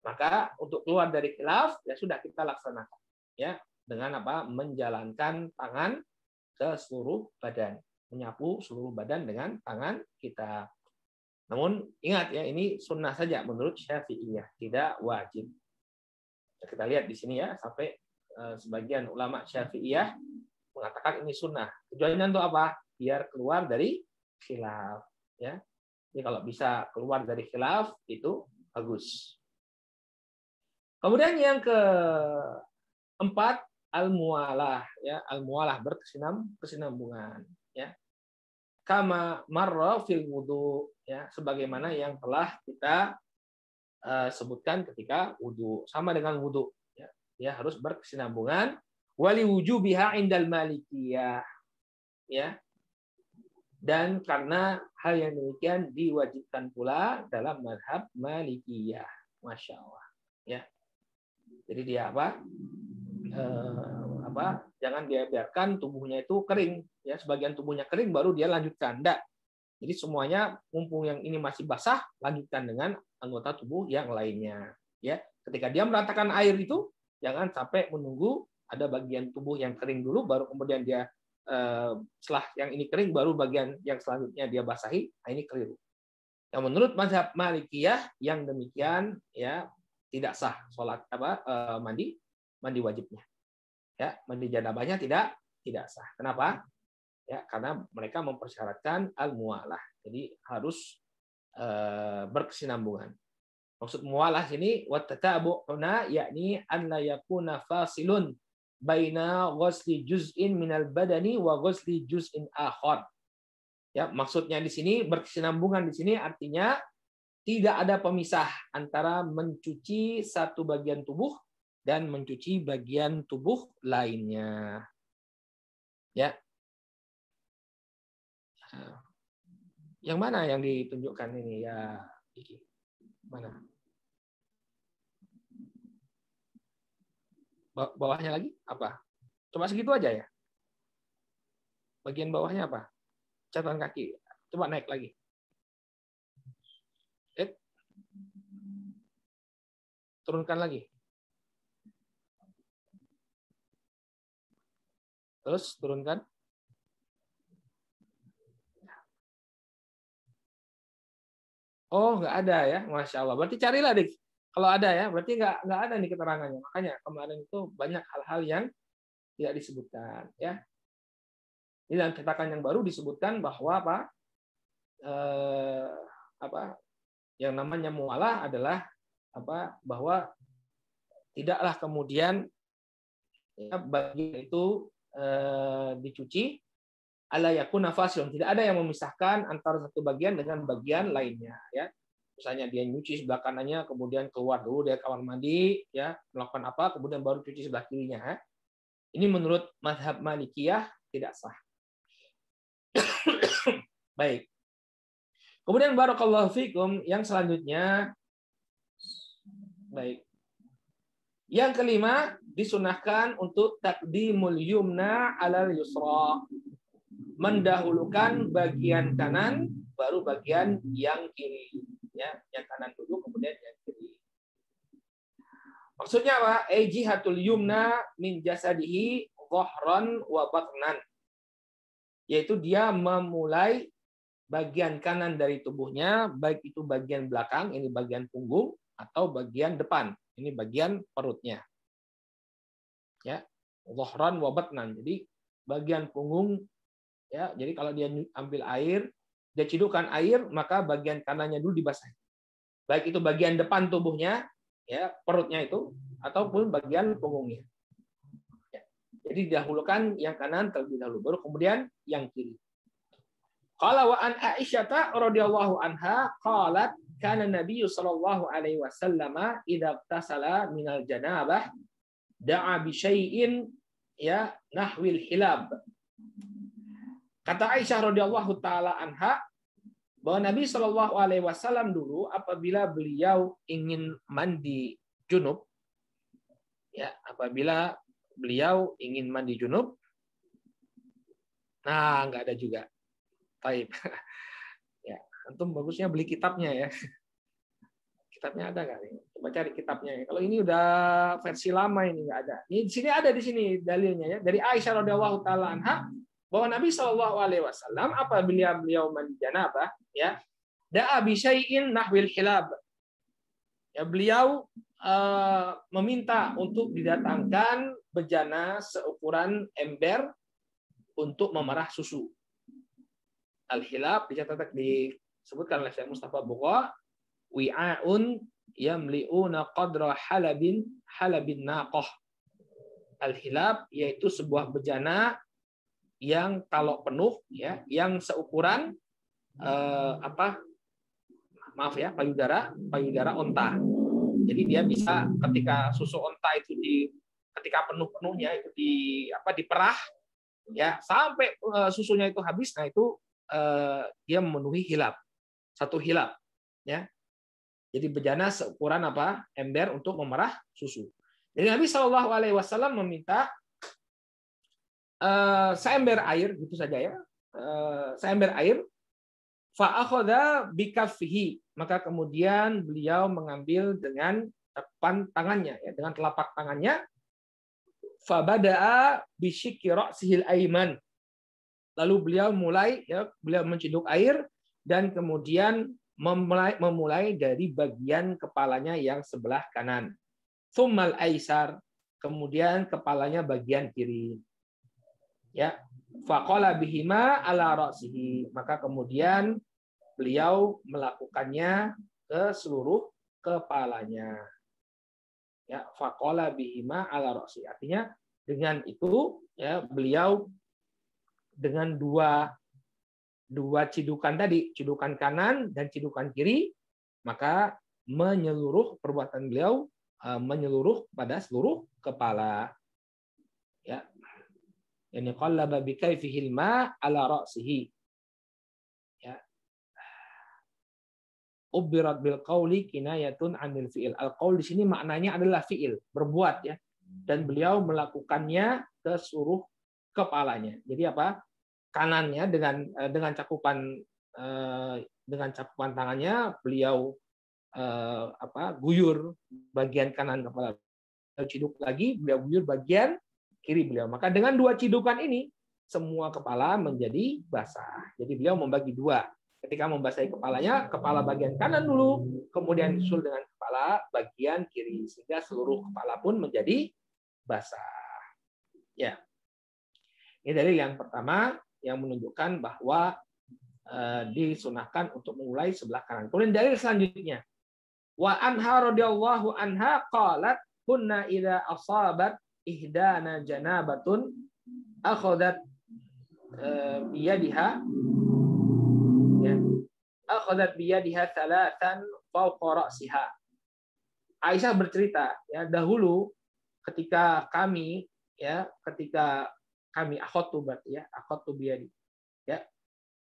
Maka untuk keluar dari khilaf ya sudah kita laksanakan, ya, dengan apa? Menjalankan tangan ke seluruh badan, menyapu seluruh badan dengan tangan kita. Namun ingat ya, ini sunnah saja menurut Syafi'iyah, tidak wajib. Kita lihat di sini ya, sampai sebagian ulama Syafi'iyah mengatakan ini sunnah. Tujuannya untuk apa? Biar keluar dari khilaf, ya. Jadi kalau bisa keluar dari khilaf itu bagus. Kemudian yang keempat, al-muwalah, ya, al-muwalah berkesinambungan, ya. Kama marra fil wudu, ya, sebagaimana yang telah kita sebutkan ketika wudu, sama dengan wudu, ya. Ya harus berkesinambungan, wali wujubiha indal malikiyah, ya. Dan karena hal yang demikian diwajibkan pula dalam mazhab Malikiyah, masya Allah, ya. Jadi dia jangan dia biarkan tubuhnya itu kering, ya, sebagian tubuhnya kering baru dia lanjutkan. Enggak. Jadi semuanya mumpung yang ini masih basah, lanjutkan dengan anggota tubuh yang lainnya, ya. Ketika dia meratakan air itu jangan sampai menunggu ada bagian tubuh yang kering dulu baru kemudian dia setelah yang ini kering baru bagian yang selanjutnya dia basahi. Nah, ini keliru. Yang menurut mazhab Malikiyah yang demikian, ya, tidak sah sholat mandi wajibnya, ya, mandi janabahnya tidak sah. Kenapa? Ya, karena mereka mempersyaratkan al-muwalah, jadi harus berkesinambungan. Maksud muwalah sini wattatabu'una, yakni an la yakuna fasilun baina ghusli juz'in minal badani wa ghusli juz'in akhar. Ya, maksudnya di sini berkesinambungan di sini artinya tidak ada pemisah antara mencuci satu bagian tubuh dan mencuci bagian tubuh lainnya. Ya. Yang mana yang ditunjukkan ini ya, Iki? Mana? Bawahnya lagi apa? Coba segitu aja ya. Bagian bawahnya apa? Catatan kaki. Coba naik lagi. Turunkan lagi. Terus turunkan. Oh, nggak ada ya, masya Allah. Berarti carilah deh. Kalau ada ya, berarti nggak ada nih keterangannya. Makanya kemarin itu banyak hal-hal yang tidak disebutkan, ya. Ini dalam cetakan yang baru disebutkan bahwa yang namanya muwalah adalah bahwa tidaklah kemudian ya, bagian itu dicuci alla yakuna fasilun, tidak ada yang memisahkan antara satu bagian dengan bagian lainnya, ya. Misalnya dia nyuci sebelah kanannya, kemudian keluar dulu dari kamar mandi, ya, melakukan apa, kemudian baru cuci sebelah kirinya. Ya. Ini menurut mazhab Malikiyah tidak sah. Baik. Kemudian barakallahu fikum yang selanjutnya, baik. Yang kelima, disunahkan untuk takdimul yumna alal yusra. Mendahulukan bagian kanan baru bagian yang kiri. Ya, yang kanan dulu kemudian yang kiri. Maksudnya apa? Jihatul yumna min jasadihi dhahran wa batnan. Yaitu dia memulai bagian kanan dari tubuhnya, baik itu bagian belakang, ini bagian punggung, atau bagian depan, ini bagian perutnya. Ya, dhahran wa batnan. Jadi bagian punggung, ya, jadi kalau dia ambil air, dia cidukkan air, maka bagian kanannya dulu dibasahi. Baik itu bagian depan tubuhnya, ya, perutnya itu, ataupun bagian punggungnya. Ya. Jadi didahulukan yang kanan terlebih dahulu, baru kemudian yang kiri. Qala wa an Aisyah radhiyallahu anha qalat kana Nabi sallallahu alaihi wasallam idza tasala minal janabah da'a bi syai'in ya nahwil hilab. Kata Aisyah radhiyallahu taala anha bahwa Nabi Shallallahu Alaihi Wasallam dulu apabila beliau ingin mandi junub, ya apabila beliau ingin mandi junub, nah nggak ada juga, baik, ya antum bagusnya beli kitabnya ya, kitabnya ada nggak nih? Coba cari kitabnya ya. Kalau ini udah versi lama ini nggak ada. Ini di sini ada di sini dalilnya ya dari Aisyah radhiyallahu taala anha bahwa Nabi Shallallahu Alaihi Wasallam apabila beliau mandi janabah, ya, da'a bi syai'in nahwil hilab. Ya, beliau meminta untuk didatangkan bejana seukuran ember untuk memerah susu. Al-hilab disebutkan oleh Syekh Mustafa Bugha, wi'aun yamli'una qadra halabin naqah. Al-hilab yaitu sebuah bejana yang kalau penuh, ya, yang seukuran payudara onta. Jadi dia bisa ketika susu onta itu ketika penuhnya itu diperah, ya, sampai susunya itu habis, nah itu dia memenuhi hilab, satu hilab, ya. Jadi bejana seukuran ember untuk memerah susu. Jadi Nabi Shallallahu Alaihi Wasallam meminta seember air, gitu saja ya, seember air. Fa'akhadha bikaffihi, maka kemudian beliau mengambil dengan cakupan tangannya, ya, dengan telapak tangannya. Fabada'a bisyikki ra'sihil aiman, lalu beliau menciduk air dan kemudian memulai dari bagian kepalanya yang sebelah kanan. Tsummal aisar, kemudian kepalanya bagian kiri. Ya, faqala bihima ala ra'sihi, maka kemudian beliau melakukannya ke seluruh kepalanya. Ya, faqala bihima ala ra'si, artinya dengan itu, ya, beliau dengan dua cidukan tadi, cidukan kanan dan cidukan kiri, maka menyeluruh perbuatan beliau menyeluruh pada seluruh kepala. Ya. Yani qallaba bi kayfihi al-ma' ala ra'sihi. Ya. Ubirat bil qauli kinayatun 'anil fi'il. Al-qaul di sini maknanya adalah fi'il, berbuat, ya. Dan beliau melakukannya ke seluruh kepalanya. Jadi apa? Kanannya dengan cakupan tangannya beliau guyur bagian kanan kepala. Ciduk lagi, beliau guyur bagian kiri beliau. Maka dengan dua cidukan ini semua kepala menjadi basah. Jadi beliau membagi dua. Ketika membasahi kepalanya, kepala bagian kanan dulu, kemudian disusul dengan kepala bagian kiri, sehingga seluruh kepala pun menjadi basah. Ya. Ini dalil yang pertama yang menunjukkan bahwa disunahkan untuk memulai sebelah kanan. Kemudian dalil selanjutnya, wa anha radhiyallahu anha qalat kunna idza asabat ihdana janabatun akhadat biyadiha, ya, akhadhat biyadiha thalathan fawqa ra'siha. Aisyah bercerita, ya, dahulu ketika kami akhadtu berarti, ya, akhadtu biyadi, ya,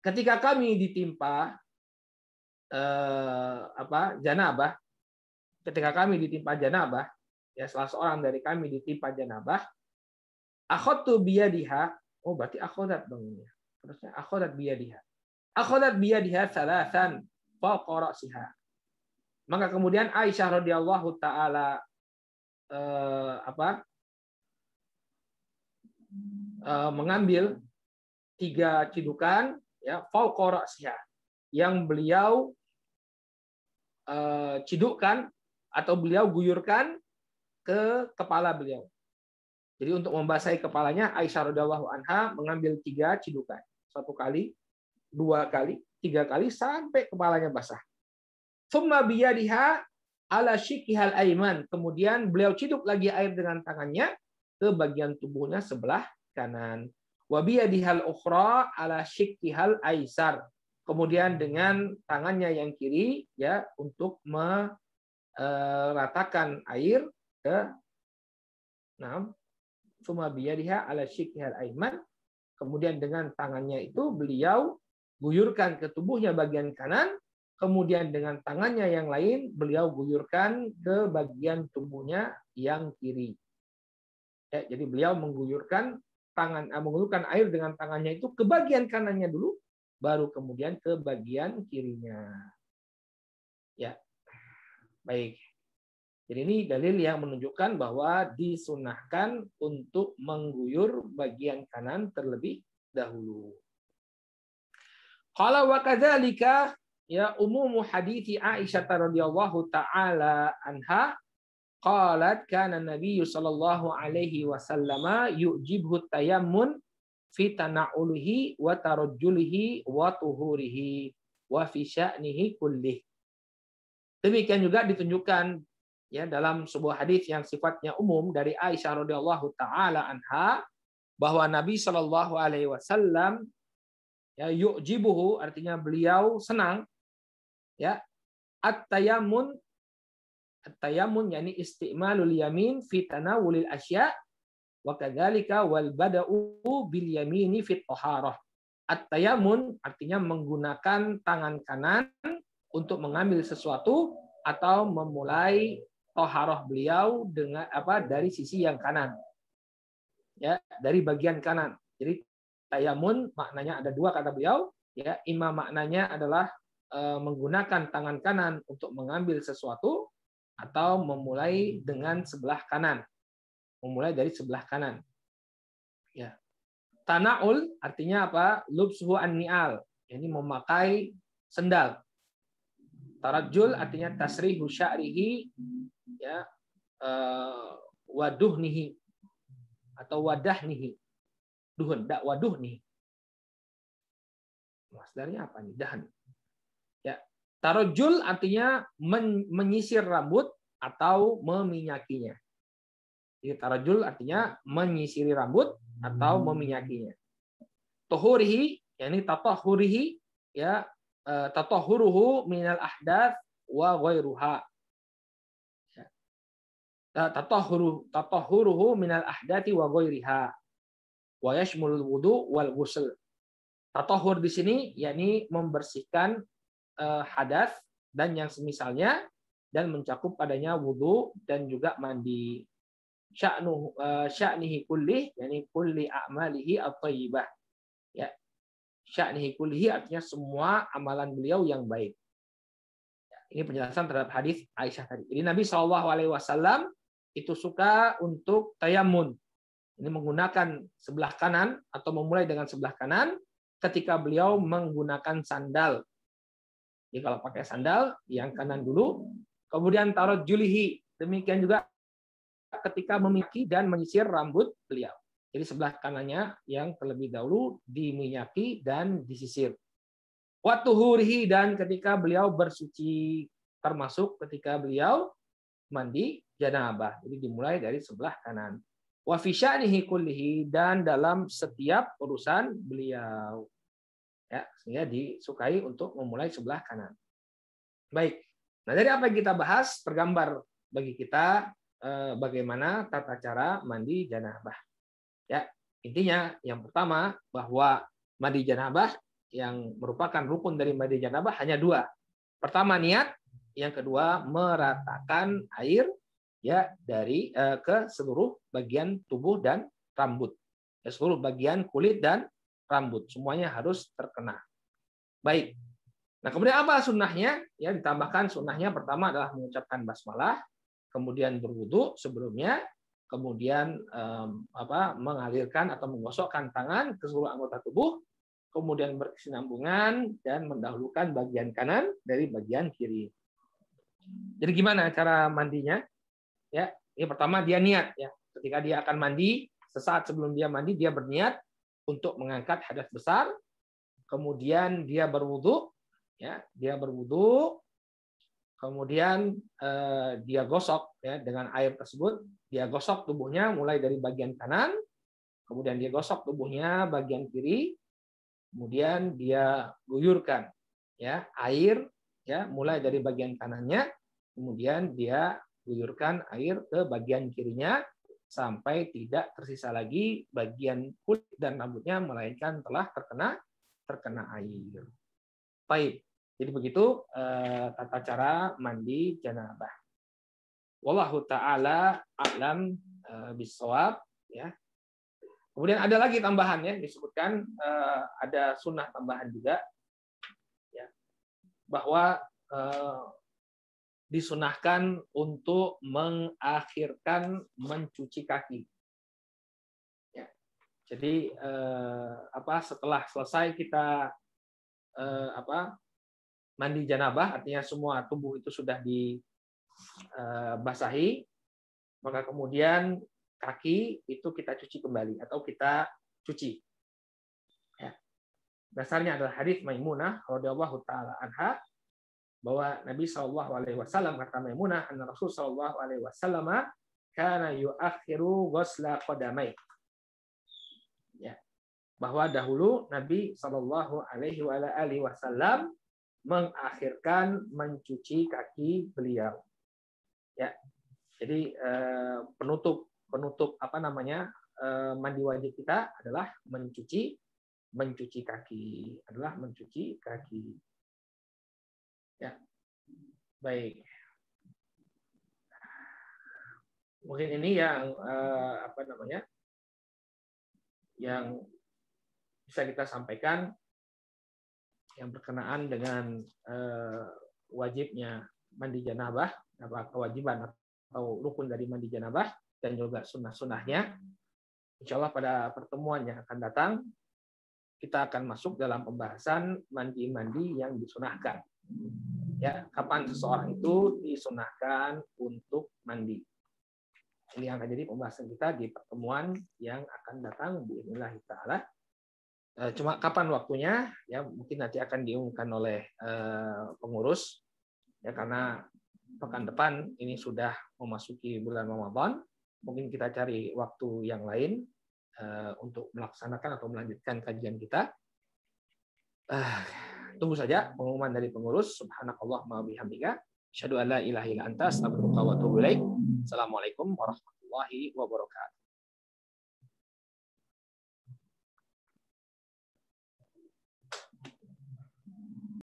ketika kami ditimpa janabah, ya, salah seorang dari kami ditimpa janabah, akhadtu biyadiha, oh berarti akhadat dong ini. Terusnya akhadat biyadiha. Akhadat biyadiha thalathan fawqa ra'siha. Maka kemudian Aisyah radhiyallahu taala mengambil 3 cidukan, ya, fawqa ra'siha, yang beliau cidukkan atau beliau guyurkan ke kepala beliau. Jadi untuk membasahi kepalanya, Aisyah radhiyallahu anha mengambil 3 cidukan. 1 kali, 2 kali, 3 kali sampai kepalanya basah. Tsumma biyadiha ala shiqqihal aiman. Kemudian beliau ciduk lagi air dengan tangannya ke bagian tubuhnya sebelah kanan. Wa biyadihal ukhra ala shiqqihal aisar. Kemudian dengan tangannya yang kiri, ya, untuk meratakan air ke tsumma biyadiha ala shiqqihal aiman. Kemudian dengan tangannya itu beliau guyurkan ke tubuhnya bagian kanan, kemudian dengan tangannya yang lain beliau guyurkan ke bagian tubuhnya yang kiri. Ya, jadi beliau mengguyurkan air dengan tangannya itu ke bagian kanannya dulu, baru kemudian ke bagian kirinya. Ya, baik. Jadi ini dalil yang menunjukkan bahwa disunahkan untuk mengguyur bagian kanan terlebih dahulu. Qala wa kadzalika, ya, umumu hadithi Aisyah radhiyallahu taala anha qalat kana Nabi sallallahu alaihi wasallam yu'jibhu tayammun fi tana'ulihi wa tarajjulihi wa tuhurihi wa fi sya'nihi kullih. Demikian juga ditunjukkan, ya, dalam sebuah hadis yang sifatnya umum dari Aisyah radhiyallahu taala anha bahwa Nabi sallallahu alaihi wasallam, ya, yu'jibuhu artinya beliau senang, ya, at-tayammun yakni istimalul yamin fi tanawulil asya wa kadzalika wal bada'u bil yamini fi thaharah. At-tayammun artinya menggunakan tangan kanan untuk mengambil sesuatu atau memulai thaharah beliau dengan dari sisi yang kanan. Ya, dari bagian kanan. Jadi tayammun maknanya ada 2 kata beliau, ya, imma maknanya adalah menggunakan tangan kanan untuk mengambil sesuatu atau memulai dengan sebelah kanan. Memulai dari sebelah kanan. Ya. Tana'ul artinya apa? Lubsuhu an-ni'al. Ini memakai sendal. Tarajjul artinya tasrihu sya'rihi, ya, waduhnihi atau wadahnihi. Duhun, waduhnihi. Masdarnya apa nih? Dahan. Ya. Tarajjul artinya menyisir rambut atau meminyakinya. Jadi tarajjul artinya menyisiri rambut atau meminyakinya. Tuhurihi, yakni tatahhurihi, ya, tatahhuruhu minal ahdats wa ghairuha. Ya. Tatahhuruhu minal ahdati wa ghairiha. Wa yashmulul wudu wal ghusl. Tatahhur di sini yakni membersihkan hadas dan yang semisalnya, dan mencakup padanya wudu dan juga mandi. Sya'nihi kullih, yakni kulli a'malihi at-thayyibah. Ya. Sya'nihi kullihi artinya semua amalan beliau yang baik. Ya, ini penjelasan terhadap hadis Aisyah tadi. Jadi Nabi SAW itu suka untuk tayammun. Ini menggunakan sebelah kanan atau memulai dengan sebelah kanan ketika beliau menggunakan sandal. Jadi kalau pakai sandal, yang kanan dulu, kemudian tarajjulihi. Demikian juga ketika meminyaki dan menyisir rambut beliau. Jadi sebelah kanannya yang terlebih dahulu diminyaki dan disisir. Wa tuhurihi, dan ketika beliau bersuci, termasuk ketika beliau mandi janabah. Jadi dimulai dari sebelah kanan. wa fi sya'nihi kullihi, dan dalam setiap urusan beliau. Ya, sehingga disukai untuk memulai sebelah kanan. Baik. Nah, dari apa yang kita bahas tergambar bagi kita bagaimana tata cara mandi janabah. Ya, intinya yang pertama bahwa mandi janabah yang merupakan rukun dari mandi janabah hanya dua. Pertama niat, yang kedua meratakan air ya dari ke seluruh bagian tubuh dan rambut. Ya, seluruh bagian kulit dan rambut semuanya harus terkena. Baik. Nah, kemudian apa sunnahnya? Ya, ditambahkan sunnahnya pertama adalah mengucapkan basmalah, kemudian berwudu sebelumnya, kemudian mengalirkan atau menggosokkan tangan ke seluruh anggota tubuh, kemudian berkesinambungan dan mendahulukan bagian kanan dari bagian kiri. Jadi gimana cara mandinya? Ya, ini pertama dia niat ya. Ketika dia akan mandi, sesaat sebelum dia mandi dia berniat untuk mengangkat hadas besar, kemudian dia berwudu. Ya, dia berwudu, kemudian dia gosok ya dengan air tersebut, dia gosok tubuhnya mulai dari bagian kanan, kemudian dia gosok tubuhnya bagian kiri, kemudian dia guyurkan ya air ya mulai dari bagian kanannya, kemudian dia guyurkan air ke bagian kirinya sampai tidak tersisa lagi bagian kulit dan rambutnya melainkan telah terkena air. Baik, jadi begitu tata cara mandi janabah. Wallahu taala a'lam bishawab ya. Kemudian ada lagi tambahannya disebutkan ada sunnah tambahan juga ya, bahwa disunahkan untuk mengakhirkan mencuci kaki. Ya. Jadi setelah selesai kita mandi janabah, artinya semua tubuh itu sudah dibasahi, maka kemudian kaki itu kita cuci kembali atau kita cuci. Ya. Dasarnya adalah hadis Maimunah radhiyallahu taala anha bahwa Nabi SAW kata Maimunah, anna Rasul SAW kana yuakhiru ghusla qadamai. Ya. Bahwa dahulu Nabi SAW mengakhirkan mencuci kaki beliau. Ya, jadi penutup mandi wajib kita adalah mencuci kaki, Ya, baik. Mungkin ini yang yang bisa kita sampaikan yang berkenaan dengan wajibnya mandi janabah, kewajiban atau rukun dari mandi janabah dan juga sunnah-sunnahnya. Insya Allah pada pertemuan yang akan datang kita akan masuk dalam pembahasan mandi-mandi yang disunahkan. Ya, kapan seseorang itu disunahkan untuk mandi. Ini akan jadi pembahasan kita di pertemuan yang akan datang biidznillah taala. Cuma kapan waktunya ya mungkin nanti akan diumumkan oleh pengurus ya, karena pekan depan ini sudah memasuki bulan Ramadan, mungkin kita cari waktu yang lain untuk melaksanakan atau melanjutkan kajian kita. Tunggu saja pengumuman dari pengurus. Subhanakallahumma bihamdika asyhadu an la ilaha illa anta astaghfiruka wa atubu ilaik. Assalamualaikum warahmatullahi wabarakatuh.